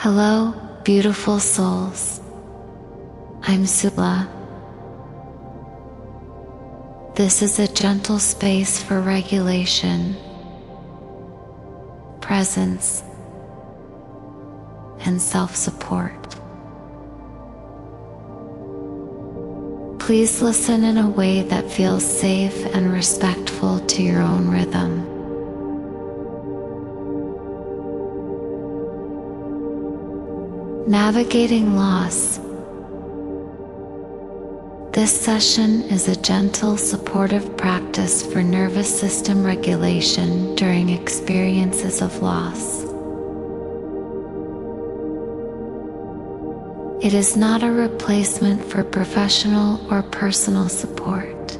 Hello, beautiful souls. I'm Soula. This is a gentle space for regulation, presence, and self-support. Please listen in a way that feels safe and respectful to your own rhythm. Navigating loss. This session is a gentle, supportive practice for nervous system regulation during experiences of loss. It is not a replacement for professional or personal support.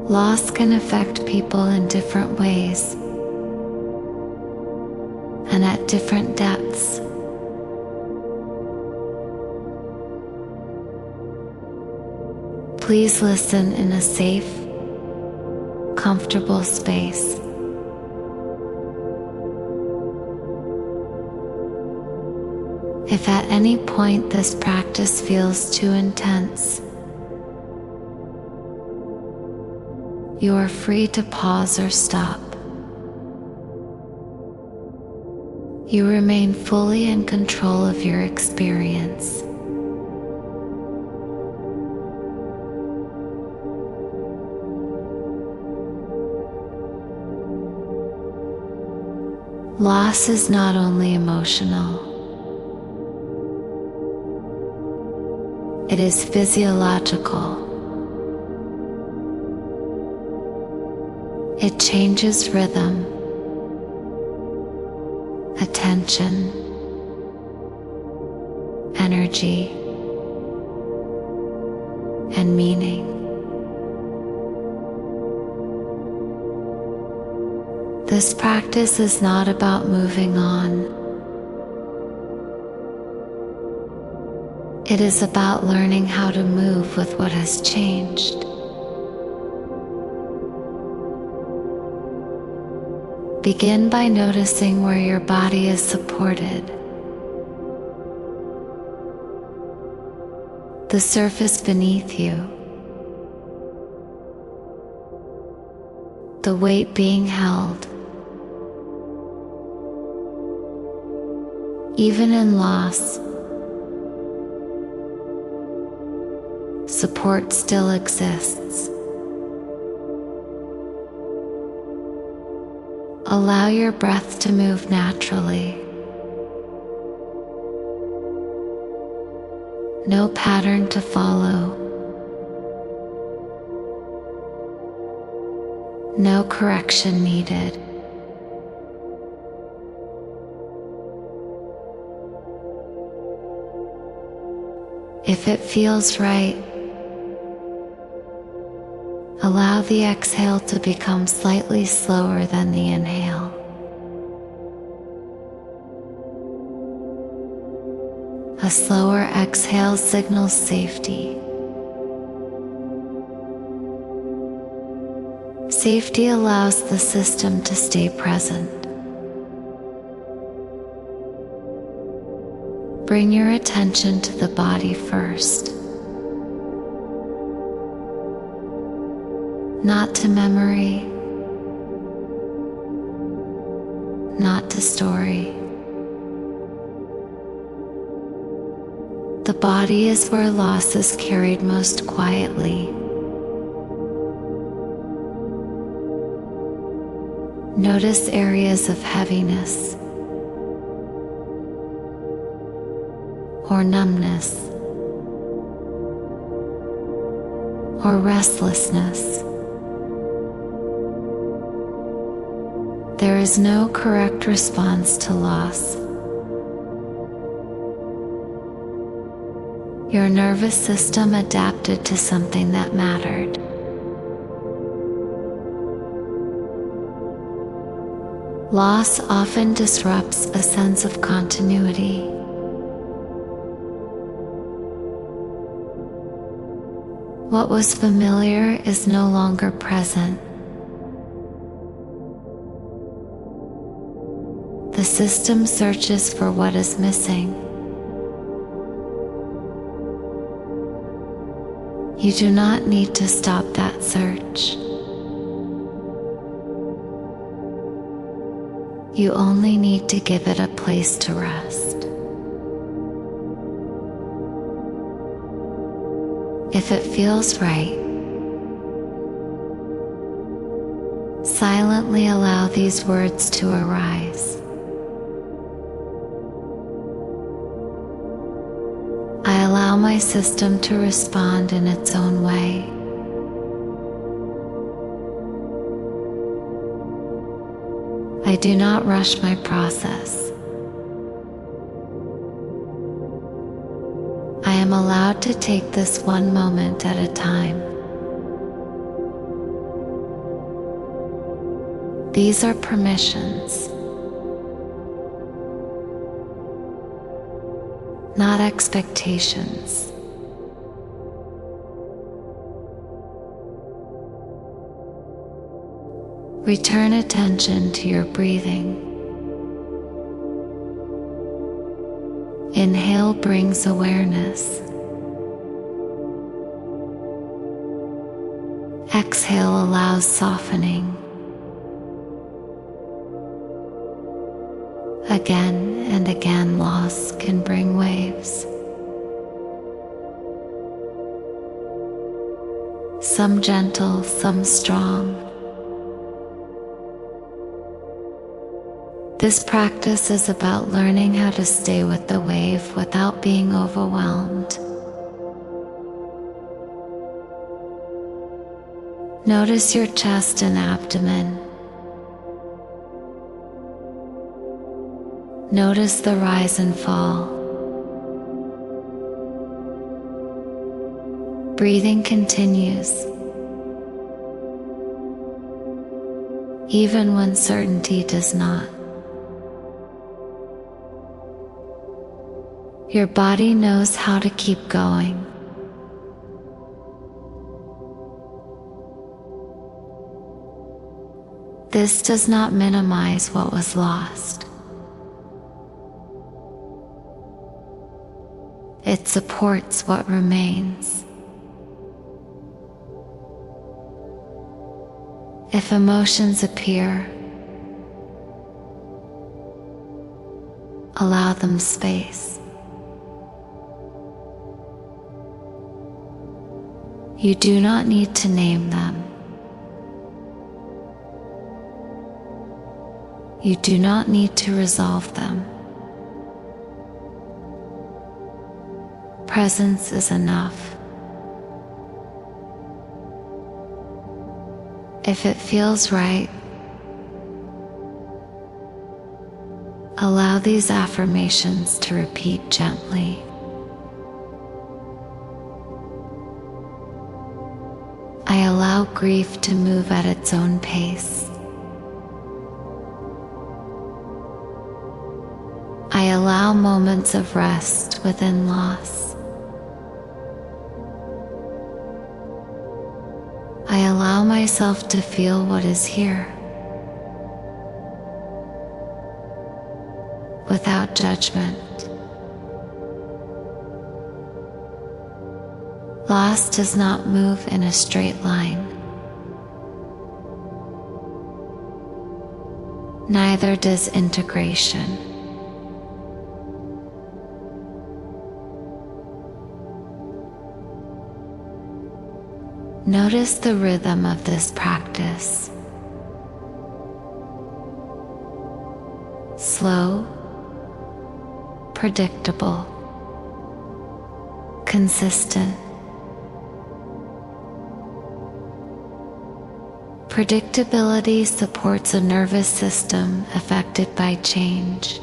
Loss can affect people in different ways and at different depths. Please listen in a safe, comfortable space. If at any point this practice feels too intense, you are free to pause or stop. You remain fully in control of your experience. Loss is not only emotional, it is physiological. It changes rhythm, attention, energy, and meaning. This practice is not about moving on. It is about learning how to move with what has changed. Begin by noticing where your body is supported. The surface beneath you. The weight being held. Even in loss, support still exists. Allow your breath to move naturally. No pattern to follow. No correction needed. If it feels right, allow the exhale to become slightly slower than the inhale. A slower exhale signals safety. Safety allows the system to stay present. Bring your attention to the body first. Not to memory, not to story. The body is where loss is carried most quietly. Notice areas of heaviness or numbness or restlessness. There is no correct response to loss. Your nervous system adapted to something that mattered. Loss often disrupts a sense of continuity. What was familiar is no longer present. The The system searches for what is missing. You do not need to stop that search. You only need to give it a place to rest. If it feels right, silently allow these words to arise. I allow my system to respond in its own way. I do not rush my process. I am allowed to take this one moment at a time. These are permissions, not expectations. Return attention to your breathing. Inhale brings awareness. Exhale allows softening. Again and again, loss can bring waves. Some gentle, some strong. This practice is about learning how to stay with the wave without being overwhelmed. Notice your chest and abdomen. Notice the rise and fall. Breathing continues, even when certainty does not. Your body knows how to keep going. This does not minimize what was lost. It supports what remains. If emotions appear, allow them space. You do not need to name them. You do not need to resolve them. Presence is enough. If it feels right, allow these affirmations to repeat gently. I allow grief to move at its own pace. I allow moments of rest within loss. I allow myself to feel what is here, without judgment. Loss does not move in a straight line. Neither does integration. Notice the rhythm of this practice. Slow, predictable, consistent. Predictability supports a nervous system affected by change.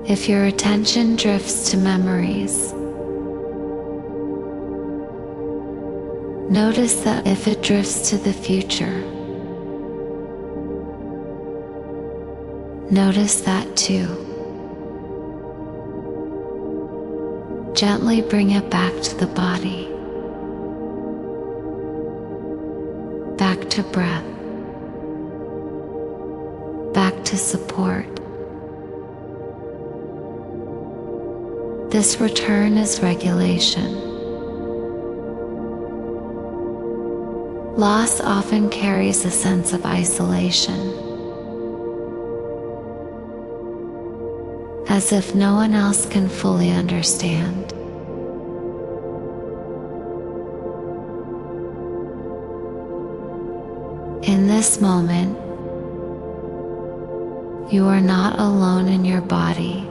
If your attention drifts to memories, notice that. If it drifts to the future, notice that too. Gently bring it back to the body, back to breath, to support. This return is regulation. Loss often carries a sense of isolation, as if no one else can fully understand. In this moment, you are not alone in your body.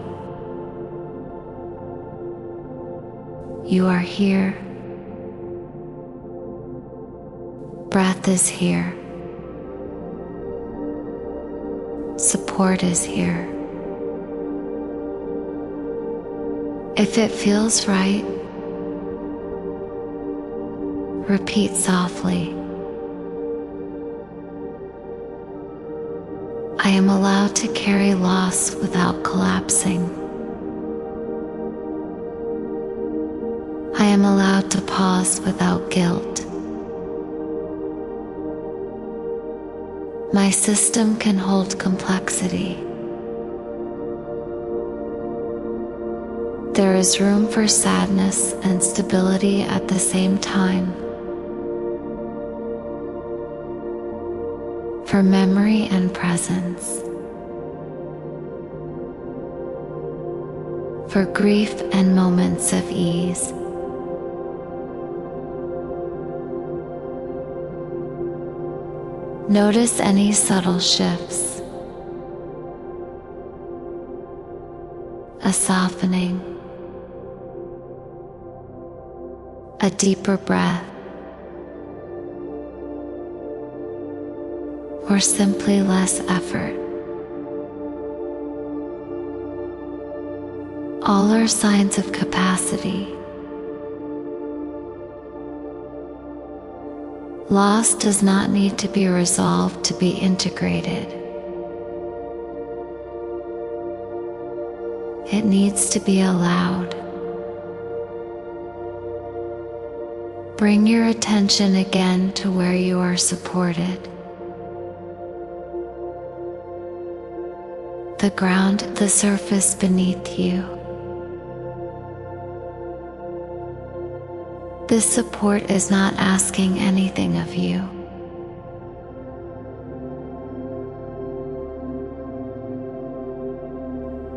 You are here. Breath is here. Support is here. If it feels right, repeat softly. I am allowed to carry loss without collapsing. I am allowed to pause without guilt. My system can hold complexity. There is room for sadness and stability at the same time, for memory and presence, for grief and moments of ease. Notice any subtle shifts, a softening, a deeper breath, or simply less effort. All are signs of capacity. Loss does not need to be resolved to be integrated. It needs to be allowed. Bring your attention again to where you are supported. The ground, the surface beneath you. This support is not asking anything of you.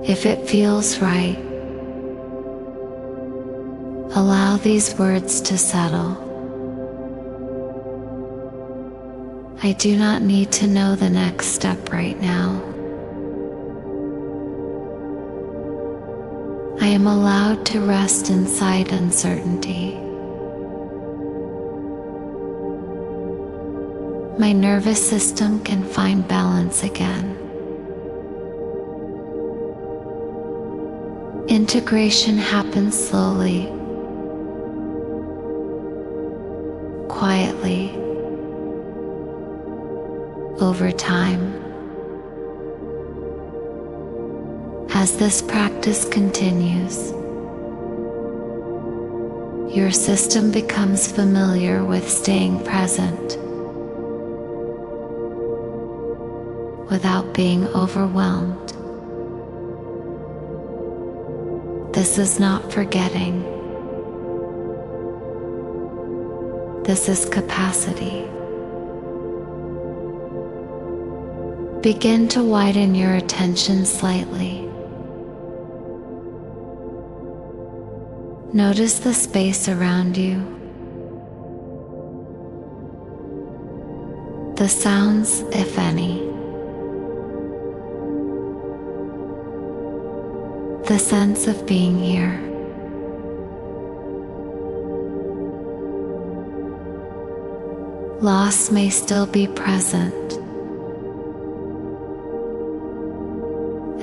If it feels right, allow these words to settle. I do not need to know the next step right now. I am allowed to rest inside uncertainty. My nervous system can find balance again. Integration happens slowly, quietly, over time. As this practice continues, your system becomes familiar with staying present without being overwhelmed. This is not forgetting. This is capacity. Begin to widen your attention slightly. Notice the space around you. The sounds, if any. The sense of being here. Loss may still be present,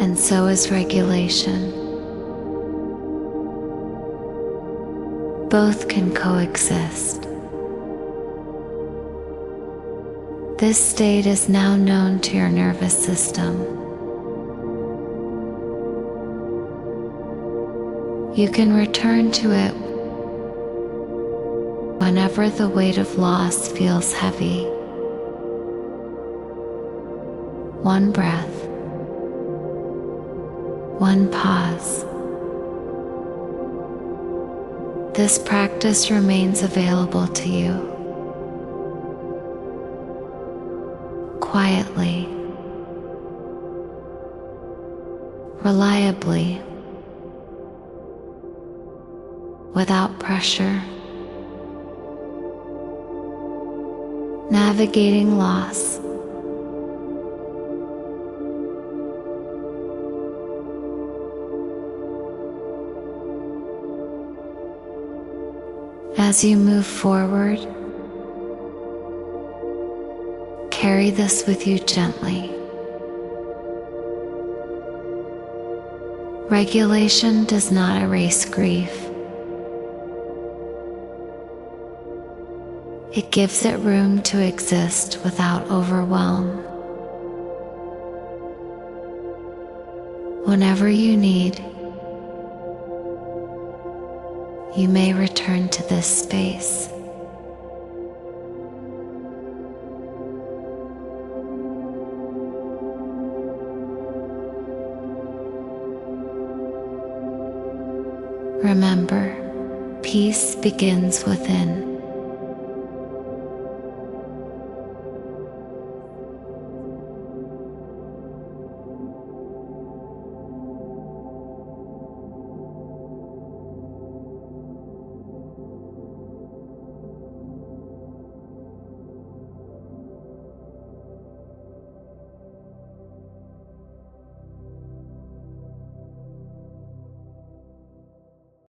and so is regulation. Both can coexist. This state is now known to your nervous system. You can return to it whenever the weight of loss feels heavy. One breath. One pause. This practice remains available to you. Quietly, reliably, without pressure. Navigating loss. As you move forward, carry this with you gently. Regulation does not erase grief. It gives it room to exist without overwhelm. Whenever you need, you may return to this space. Remember, peace begins within.